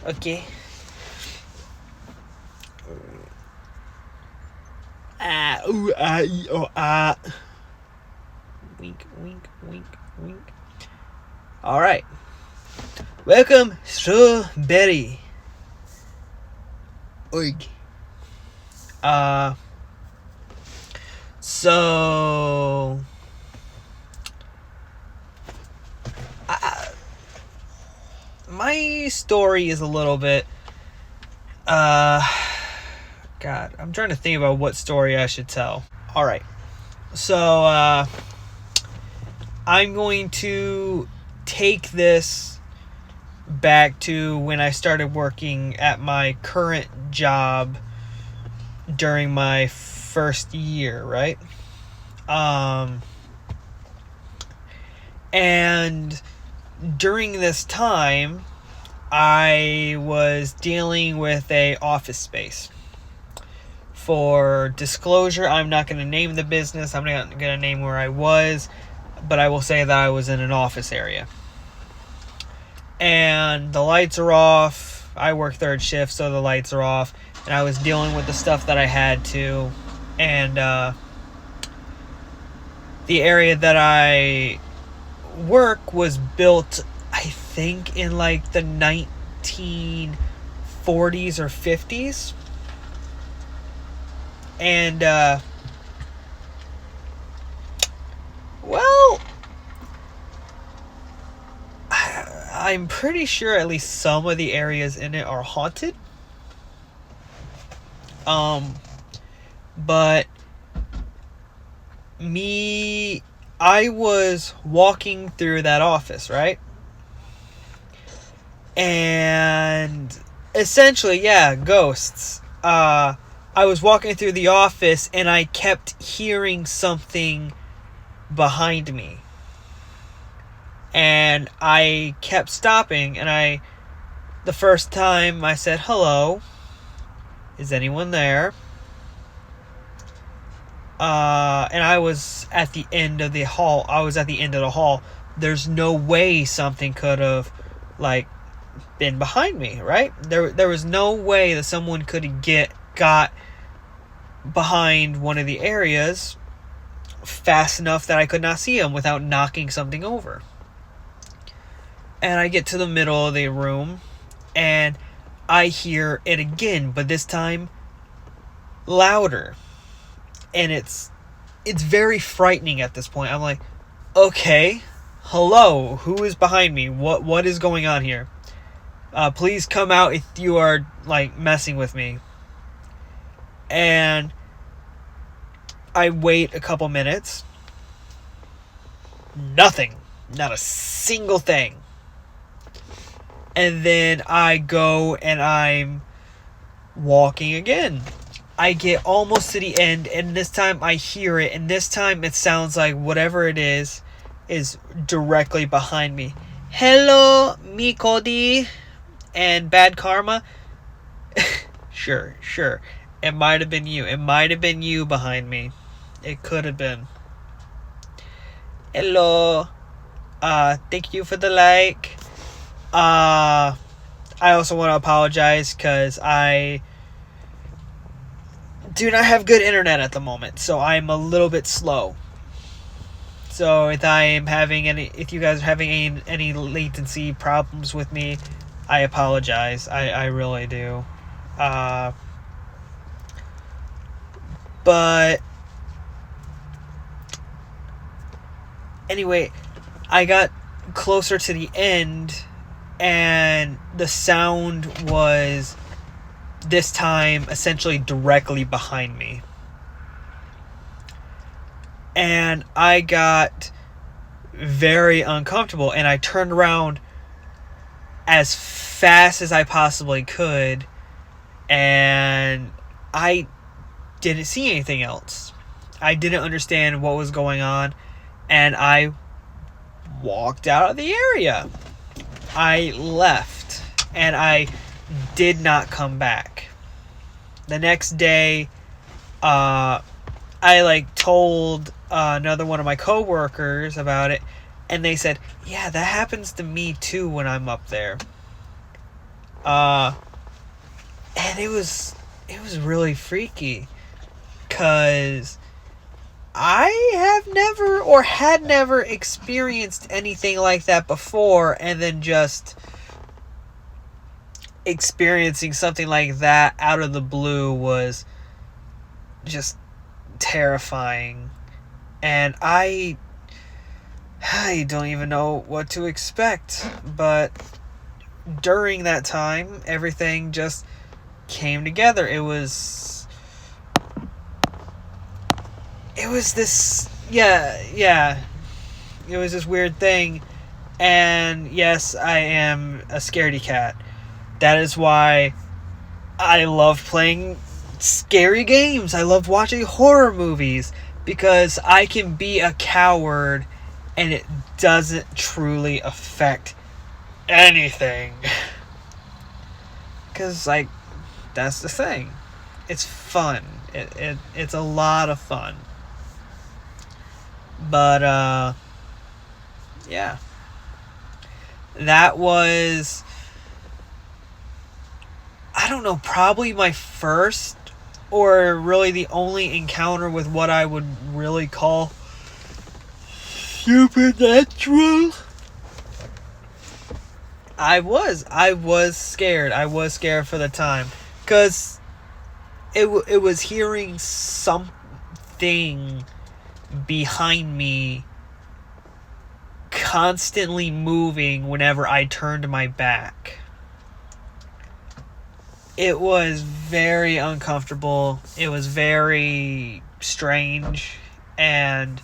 Okay. Ah, ooh, ah, ee, oh, ah. Wink, wink, wink, wink. Alright. Welcome, Strawberry. Oig. So... my story is a little bit... God, I'm trying to think about what story I should tell. Alright. So, I'm going to take this back to when I started working at my current job during my first year, right? And during this time, I was dealing with a office space. For disclosure, I'm not going to name the business. I'm not going to name where I was, but I will say that I was in an office area. And the lights are off. I work third shift, so the lights are off. And I was dealing with the stuff that I had to. And the area that I work was built, I think, in like the 1940s or 50s. And, well, I'm pretty sure at least some of the areas in it are haunted. But I was walking through that office, right? And essentially, yeah, ghosts. I was walking through the office and I kept hearing something behind me. And I kept stopping, and the first time I said, "Hello, is anyone there?" And I was at the end of the hall. There's no way something could have, like, been behind me, right? There was no way that someone could have got behind one of the areas fast enough that I could not see them without knocking something over. And I get to the middle of the room, and I hear it again, but this time louder. And it's very frightening at this point. I'm like, okay, hello, who is behind me? What is going on here? Please come out if you are, like, messing with me. And I wait a couple minutes. Nothing. Not a single thing. And then I go and I'm walking again. I get almost to the end, and this time I hear it, and this time it sounds like whatever it is directly behind me. Hello, me Cody, and Bad Karma. Sure. It might have been you. It might have been you behind me. It could have been. Hello. Thank you for the like. I also want to apologize because I do not have good internet at the moment, so I'm a little bit slow. So if you guys are having any latency problems with me, I apologize. I really do. But anyway, I got closer to the end, and the sound was this time essentially directly behind me. And I got very uncomfortable, and I turned around as fast as I possibly could, and I didn't see anything else. I didn't understand what was going on, and I walked out of the area. I left, and I did not come back. The next day, I told another one of my coworkers about it, and they said, yeah, that happens to me too when I'm up there. And it was really freaky, cause I have never or had never experienced anything like that before, and then just experiencing something like that out of the blue was just terrifying. And I don't even know what to expect, but during that time everything just came together. It was this, yeah, it was this weird thing. And yes, I am a scaredy cat. That is why I love playing scary games. I love watching horror movies, because I can be a coward and it doesn't truly affect anything. Because, like, that's the thing. It's fun. It's a lot of fun. But, yeah. That was, I don't know, probably my first, or really the only encounter with what I would really call supernatural. I was scared. I was scared for the time, because it was hearing something behind me constantly moving whenever I turned my back. It was very uncomfortable. It was very strange. And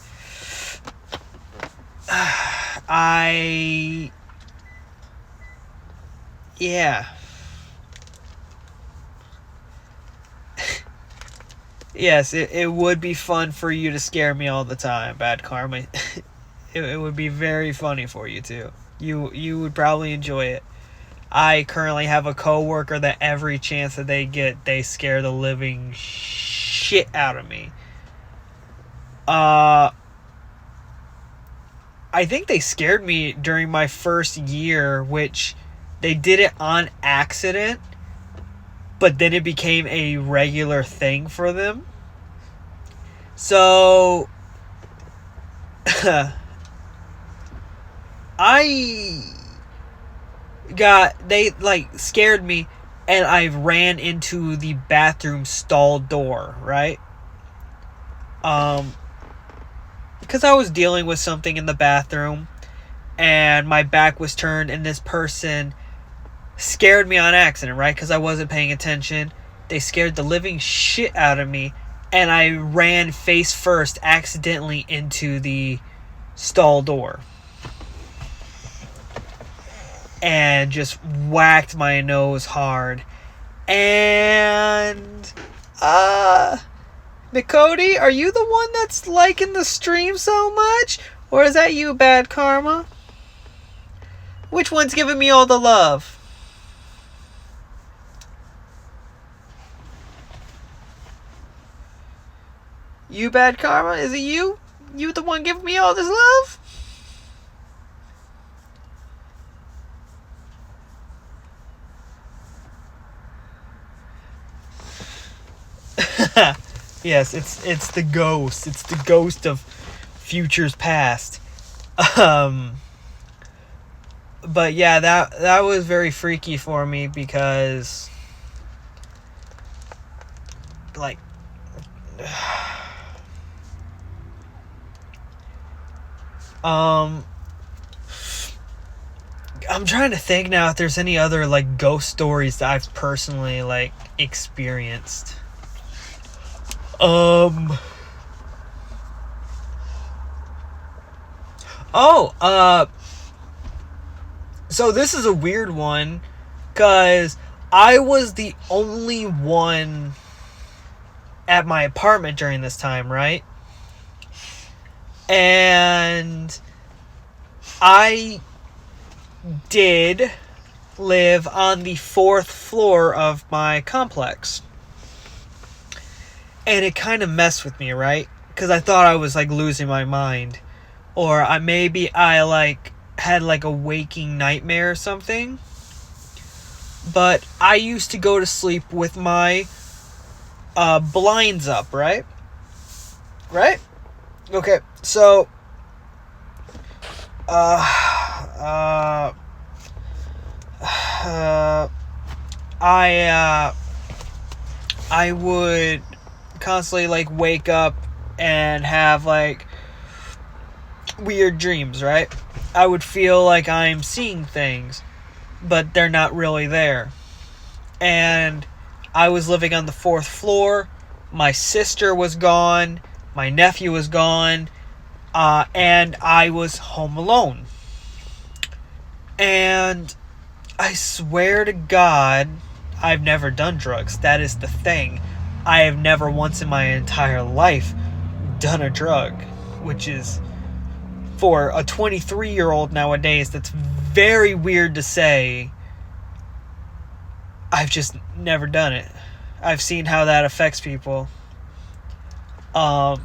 yeah. Yes, it would be fun for you to scare me all the time, Bad Karma. It would be very funny for you too. You would probably enjoy it. I currently have a coworker that every chance that they get, they scare the living shit out of me. I think they scared me during my first year, which they did it on accident, but then it became a regular thing for them. So they like scared me, and I ran into the bathroom stall door, right? Because I was dealing with something in the bathroom, and my back was turned, and this person scared me on accident, right? Because I wasn't paying attention. They scared the living shit out of me, and I ran face first accidentally into the stall door. And just whacked my nose hard. And Mikodi, are you the one that's liking the stream so much? Or is that you, Bad Karma? Which one's giving me all the love? You, Bad Karma? Is it you? You the one giving me all this love? Yes, it's the ghost. It's the ghost of futures past. But yeah, that was very freaky for me, because like I'm trying to think now if there's any other like ghost stories that I've personally like experienced. So this is a weird one, because I was the only one at my apartment during this time, right? And I did live on the 4th floor of my complex. And it kind of messed with me, right? Because I thought I was like losing my mind. Or maybe I like had like a waking nightmare or something. but I used to go to sleep with my blinds up, right? Right? Okay, so uh, uh, I would constantly like wake up and have like weird dreams, right? I would feel like I'm seeing things, but they're not really there. And I was living on the 4th floor. My sister was gone. My nephew was gone. And I was home alone. And I swear to God, I've never done drugs. That is the thing. I have never once in my entire life done a drug, which is, for a 23-year-old nowadays, that's very weird to say. I've just never done it. I've seen how that affects people. I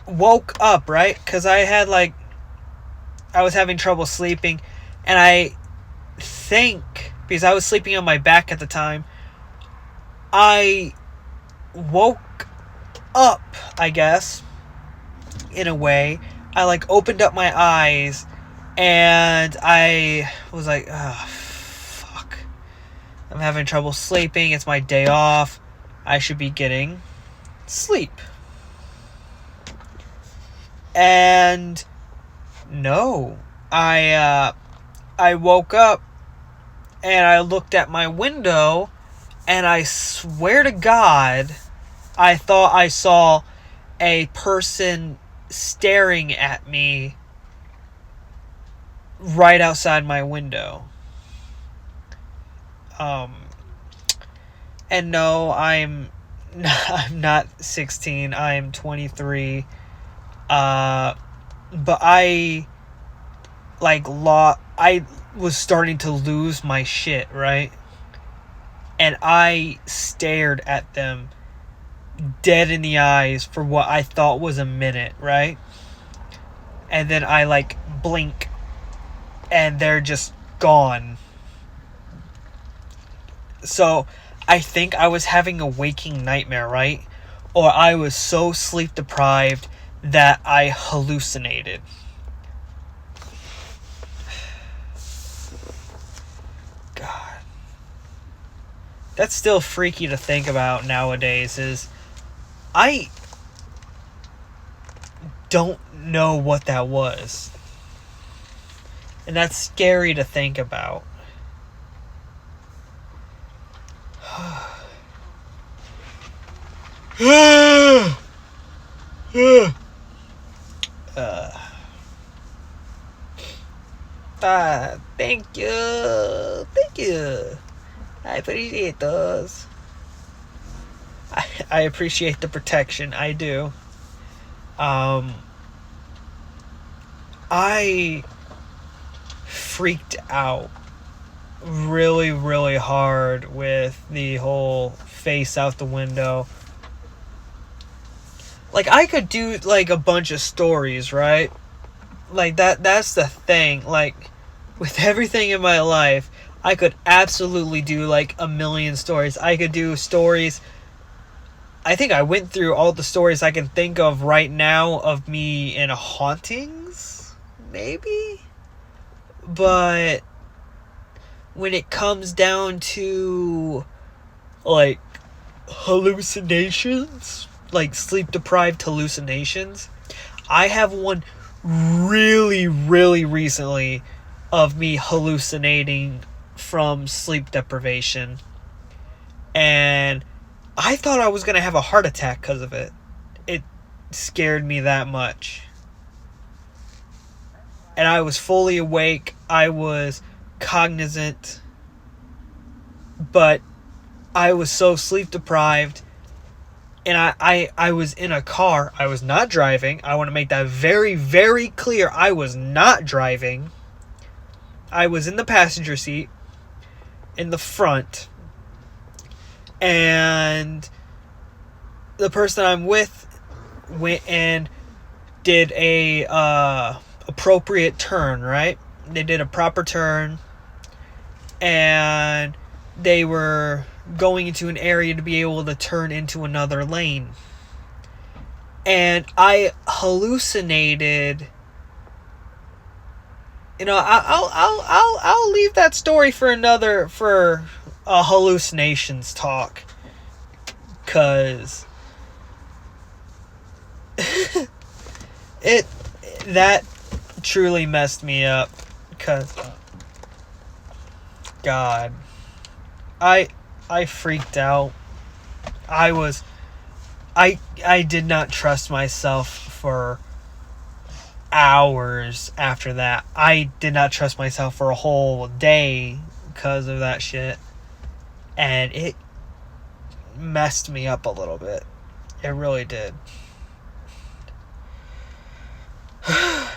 woke up, right? Because I was having trouble sleeping. And I think, because I was sleeping on my back at the time, I woke up, I guess, in a way. I like opened up my eyes and I was like, oh, fuck. I'm having trouble sleeping. It's my day off. I should be getting sleep. And no, I woke up and I looked at my window and I swear to God, I thought I saw a person staring at me right outside my window. And no, I'm not 16. I am 23. But I was starting to lose my shit, right? And I stared at them dead in the eyes for what I thought was a minute, right? And then I like blink and they're just gone. So I think I was having a waking nightmare, right? Or I was so sleep deprived that I hallucinated. God. That's still freaky to think about nowadays. Is I don't know what that was. And that's scary to think about. Thank you. Thank you. I appreciate those. I appreciate the protection. I do. I freaked out really, really hard with the whole face out the window. Like, I could do, like, a bunch of stories, right? Like, that's the thing. Like, with everything in my life, I could absolutely do, like, a million stories. I could do stories. I think I went through all the stories I can think of right now of me in hauntings, maybe? But when it comes down to, like, hallucinations, like sleep-deprived hallucinations, I have one really, really recently of me hallucinating from sleep deprivation. And I thought I was going to have a heart attack because of it. It scared me that much. And I was fully awake. I was cognizant. But I was so sleep deprived. And I was in a car. I was not driving. I want to make that very, very clear. I was not driving. I was in the passenger seat. In the front. And the person I'm with went and did a appropriate turn, right? They did a proper turn. and they were going into an area to be able to turn into another lane. And I hallucinated. You know, I'll leave that story for a hallucinations talk, cause that truly messed me up. Cause God, I freaked out. I did not trust myself for hours after that. I did not trust myself for a whole day because of that shit. And it messed me up a little bit. It really did. I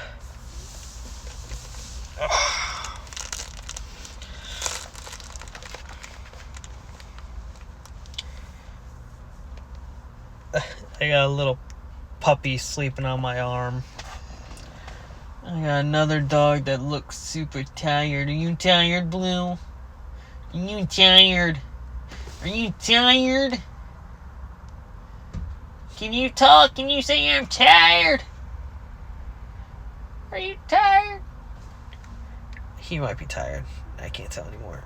got a little puppy sleeping on my arm. I got another dog that looks super tired. Are you tired, Blue? Are you tired? Are you tired? Can you talk? Can you say I'm tired? Are you tired? He might be tired. I can't tell anymore.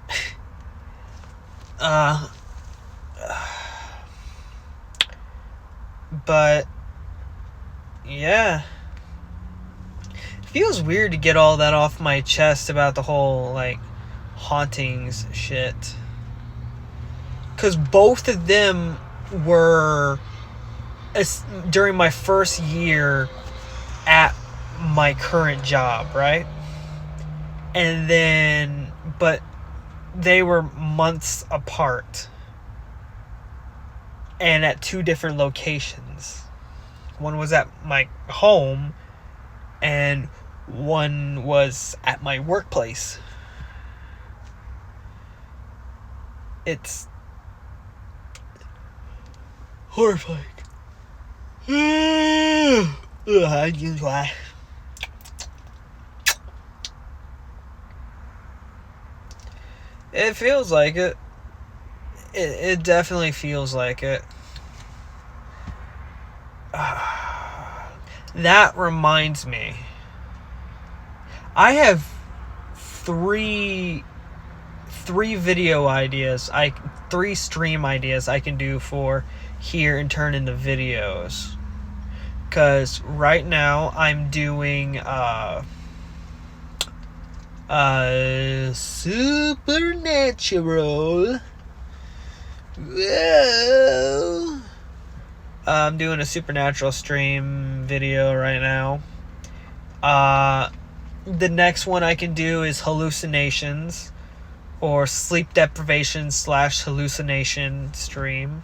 But yeah. Feels weird to get all that off my chest about the whole, like, hauntings shit. Because both of them were during my first year at my current job, right? And then, but they were months apart. And at two different locations. One was at my home, and one was at my workplace. It's horrifying. It feels like it. It definitely feels like it. That reminds me. I have three video ideas. Three stream ideas I can do for here and turn into videos. Cause right now I'm doing supernatural. Whoa. I'm doing a supernatural stream video right now. The next one I can do is hallucinations, or sleep deprivation / hallucination stream.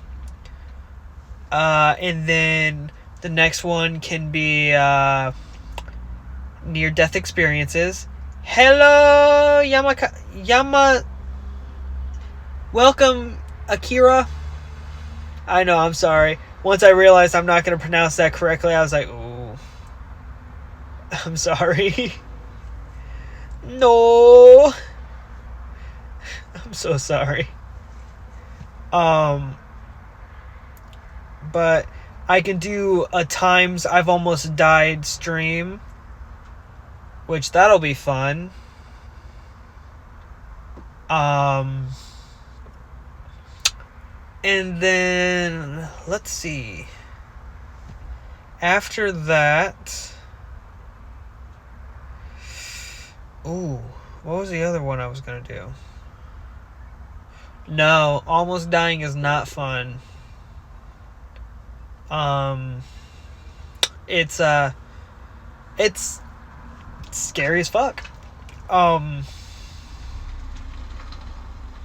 And then the next one can be near-death experiences. Hello, welcome, Akira. I know, I'm sorry. Once I realized I'm not going to pronounce that correctly, I was like, ooh. I'm sorry. No. I'm so sorry. But I can do a times I've almost died stream, which that'll be fun. And then, let's see. After that... Ooh, what was the other one I was going to do? No, almost dying is not fun. It's scary as fuck.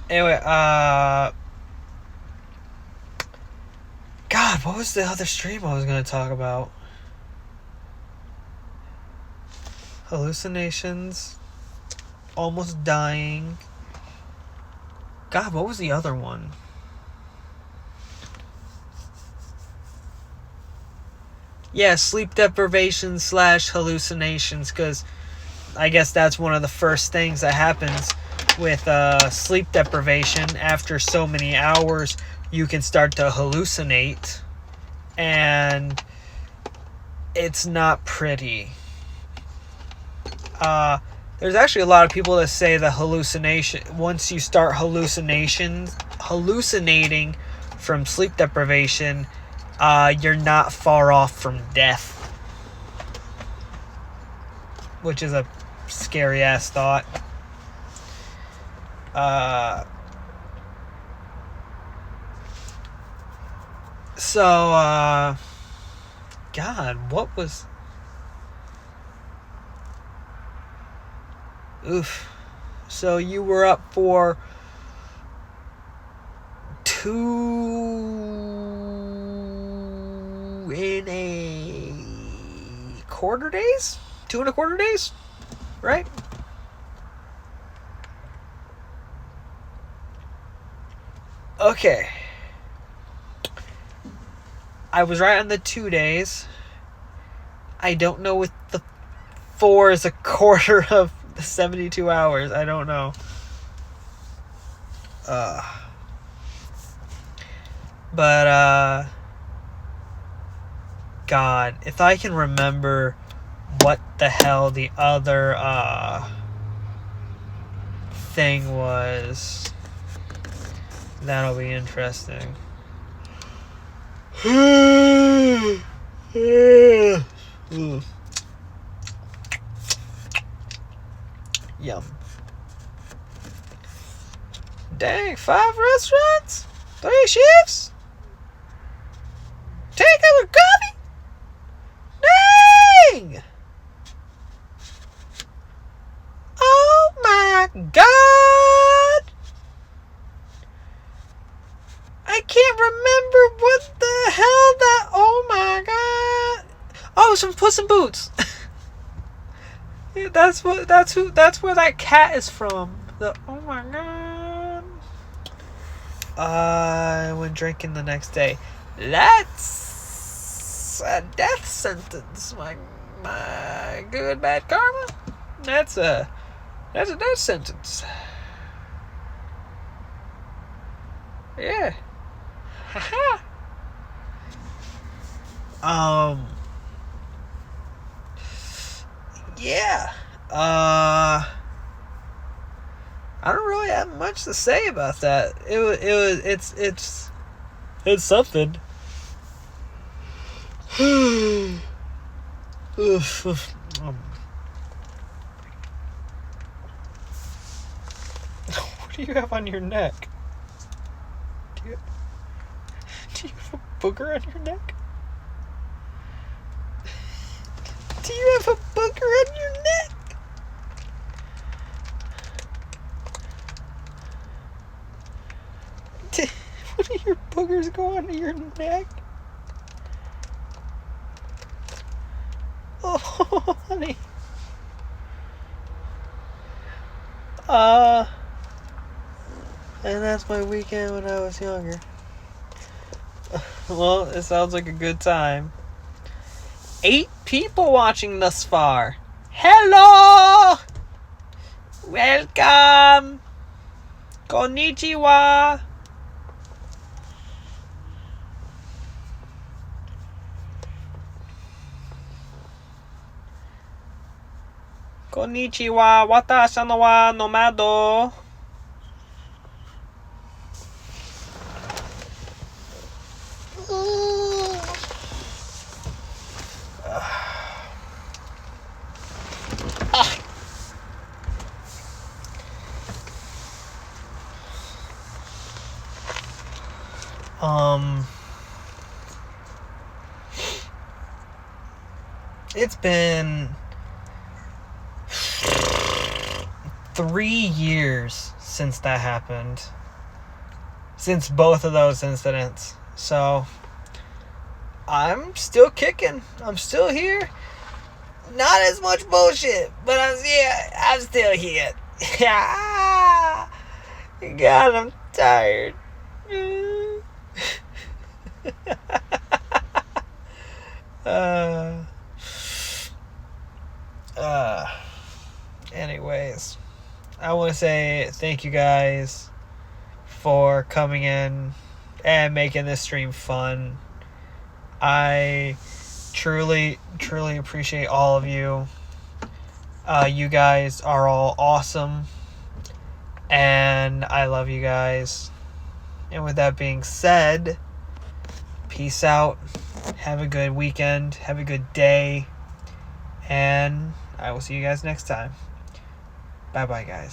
Anyway, God, what was the other stream I was going to talk about? Hallucinations. Almost dying. God, what was the other one? Yeah, sleep deprivation / hallucinations, because I guess that's one of the first things that happens with sleep deprivation, after so many hours, you can start to hallucinate, and it's not pretty. There's actually a lot of people that say the hallucination, once you start hallucinating from sleep deprivation, you're not far off from death, which is a scary ass thought. God, what was... Oof. So you were up for 2.25 days? 2.25 days? Right? Okay. I was right on the 2 days. I don't know if the 4 is a quarter of the 72 hours. I don't know. But, God, if I can remember what the hell the other, thing was, that'll be interesting. Yum. Dang, 5 restaurants? 3 shifts? Take up a coffee? Dang! Oh my God! I can't remember what the hell that... Oh my God! Oh, some Puss in Boots. That's where that cat is from. Oh my God. I went drinking the next day. That's a death sentence. My good bad karma. That's a death sentence. Yeah. Haha. Yeah. I don't really have much to say about that. It's something. What do you have on your neck? Do you have a booger on your neck? Do you have a booger on your neck? What do your boogers go onto your neck? Oh, honey. And that's my weekend when I was younger. Well, it sounds like a good time. 8 people watching thus far. Hello! Welcome! Konnichiwa! Konnichiwa, watashi no wa nomado. It's been 3 years since that happened. Since both of those incidents. So, I'm still kicking. I'm still here. Not as much bullshit, but I'm still here. God, I'm tired. Anyways, I want to say thank you guys for coming in and making this stream fun. I truly, truly appreciate all of you. You guys are all awesome, and I love you guys. And with that being said, peace out. Have a good weekend. Have a good day. And I will see you guys next time. Bye-bye, guys.